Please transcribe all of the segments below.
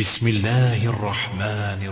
بسم الله الرحمن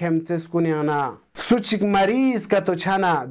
kemtses kunyana suchik mariz ka to chana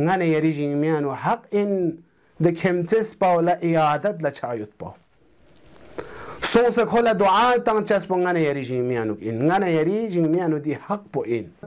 ngana yeri jingmianu haq in de kemtses paula iadat la chayut po so se khola dua tang chas po ngana yeri jingmianu in ngana yeri jingmianu di haq po in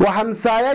وهمسايا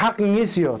haq nisiyot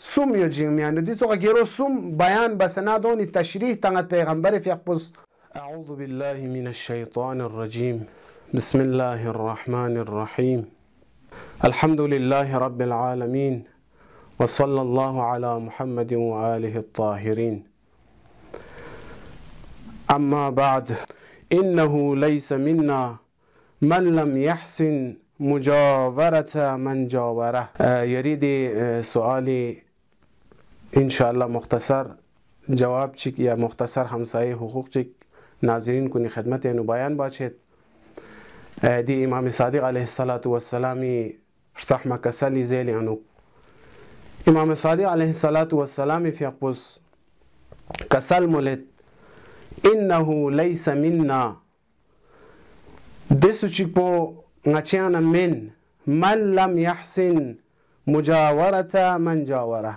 سم يجيم يعني دي سوغا جيرو سم بيان بسنادون التشريح تنغت بيغمبر في يقبض. أعوذ بالله من الشيطان الرجيم. بسم الله الرحمن الرحيم. الحمد لله رب العالمين وصلى الله على محمد وآله الطاهرين. أما بعد، إنه ليس منا من لم يحسن مجاورة من جاوره. يريد سؤالي انشاءالله مختصر جواب چیک یا مختصر همسایه حقوق چیک ناظرین کنی خدمت اینو بیان باشد. دی امام صادق علیه السلام رحمه کسلی زیلی انو امام صادق علیه السلام فی اقبس کسل مولد انه لیس منا دستو چیک پو نچیانا من لم يحسن مجاورة من جاوره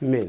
men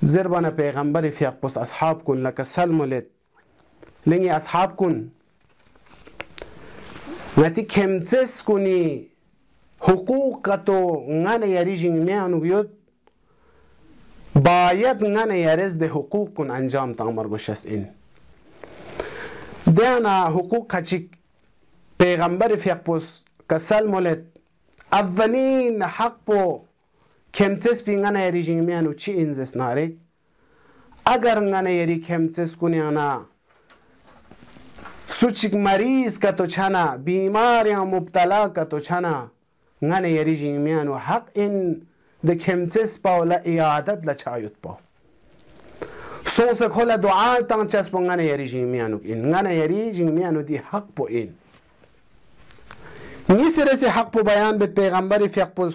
زربنا پیغمبر فیقبس اصحاب کن لك سلمولت لنگی اصحاب کن نتی کمتس کنی حقوق تو نگن یریجین میانو بیود باید نگن یرز ده حقوق کن انجام تامر گوشس این دیانا حقوق کچی پیغمبر فیقبس کسلمولت اولین حق پو کمتس بینگانه یریجین میانو چی اینزس ناره اگر نگانه یری کمتس کنیانا سوچک مریض کا تو چنا بیمار یا مبتلا کا تو چنا نگانه یریجین میانو حق این ده کمتس پاولا ایادت لچایت پا سوسک خولا دعا تان چسب نگانه یریجین میانو این نگانه یریجین میانو دی حق پو این نیسی رسی حق پو بیان بید پیغمبر فیقبس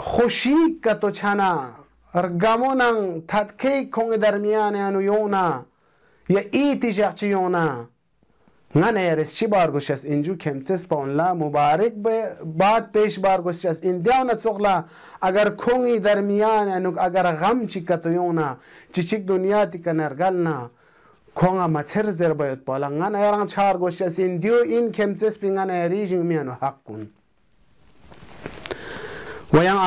خوشی که تو چنا رگامونن تدکیک کنگ درمیان انو یونا یا ایتی جاچی یونا نه یارس چی بارگوش است اینجو کمتس پاونلا مبارک به بعد پیش بارگوش است این دیانه چغلا اگر کنگی درمیان انو اگر غم چی که تو یونا چی چیک دنیا تی که نرگلنا konga macher zerbayot pala ngana yarang char goshas in dio in kemces pingana yari jingmiano hakkun wayang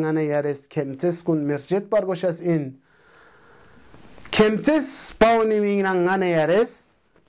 ngana yares kemces kun mirjit par goshas in kemces pauni mingna ngana yares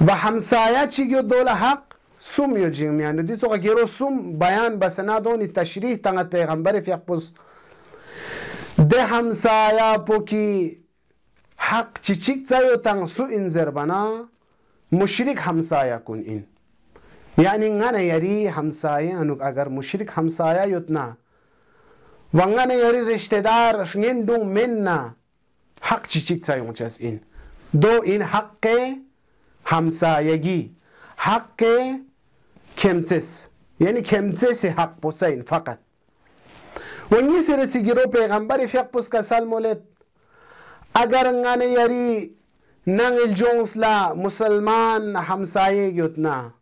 و همسایه چیگو دول حق سوم you جیمیانو the سوگا gyro سوم بیان بسنا دونی تشریح تنگت پیغمبر فیقبوز ده همسایه پوکی حق چی چیک زیو تنگ سو این زربنا مشرک همسایه کن این یعنی ngana یری همسایه انوک اگر مشرک همسایه یوتنا و ngana یری رشتدار شنین دون من حق چی چیک زیو چیز این دو این حق همسایگی حق کمتس یعنی کمتس حق بسین فقط و نیسی رسی گیرو پیغمبر فیق پس کسال مولد اگر ngana یری ننگل جونس لا مسلمان همسایه گیوتنا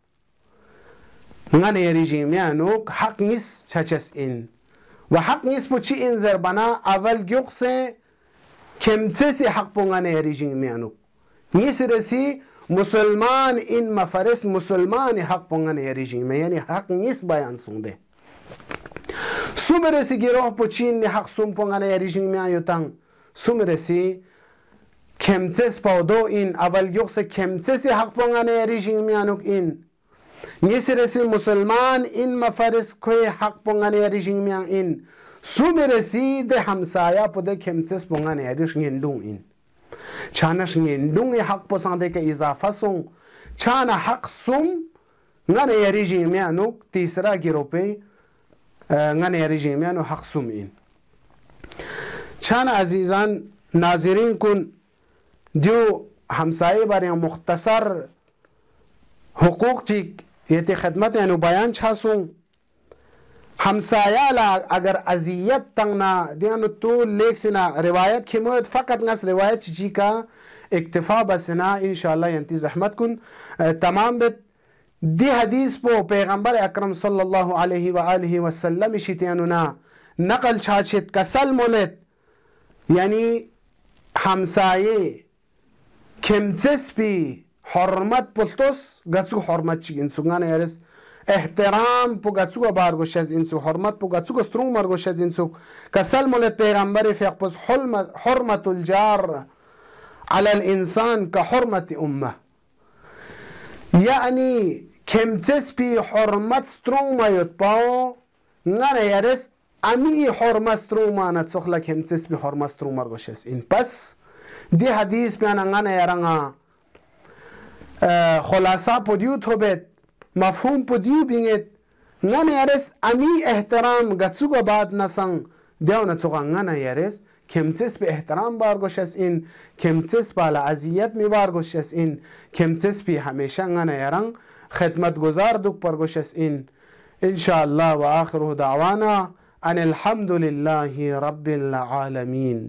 ngana یری جیمیانوک حق نیس چچس این و حق نیس پو چی این زربنا اول گیوکس کمتس حق پو ngana یری جیمیانوک نیسی رسی مسلمان این مفرس مسلمان حق پونگن یریجیم یعنی حق نیست بیان سونده سومرسی گروه پوچین حق سوم پونگن یریجیم یوتان سومرسی کمتس پاودو این اول یوکس کمتس حق پونگن یریجیم یانوک این نیسرسی مسلمان این مفرس کوی حق پونگن یریجیم یان این سومرسی ده همسایه پوده کمتس پونگن یریجیم دون این چانش نیندونی حق پسنده که اضافه سون چانا حق سوم ngana yari jimiano تیسرا گروپی ngana yari jimiano حق سوم این چانا عزیزان ناظرین کن دیو همسایه باری مختصر حقوق چی یتی خدمت یعنی بیان چاسون همسایه لا اگر اذیت تنگنا دیانو تو لیکسنا روایت کی موید فقط نس روایت چی کا اکتفا بسنا انشاءاللہ ینتی زحمت کن تمام بت دی حدیث پو پیغمبر اکرم صلی اللہ علیہ وآلہ وسلم شیطانونا نقل چاچت کسل مولد یعنی همسایه کمتس بی حرمت پلتوس گچو حرمت چیگین سوگان یارس احترام پو گچو بارگوش از اینسو حرمت پو گچو سترون مرگوش از اینسو کسل مولد پیغمبر فیقپس حرمت الجار على الانسان كحرمة امه يعني كمتس بي حرمت ستروما يتباو نانا يارس امي حرمت ستروما نتسخلا كمتس بي حرمت ستروما رغشس ان بس دي حديث بيانا نانا يرانا خلاصة پوديو توبت مفهوم پوديو بينت نانا يارس امي احترام گتسوگا بعد نسان دیو نتسوگا نانا يارس کمتس به احترام بارگوش از این کمتس بالا اذیت می بارگوش از این کمتس بی همیشه ngana yarang خدمت گزار دوک پرگوش از این انشاءالله و آخر دعوانا ان الحمد لله رب العالمين.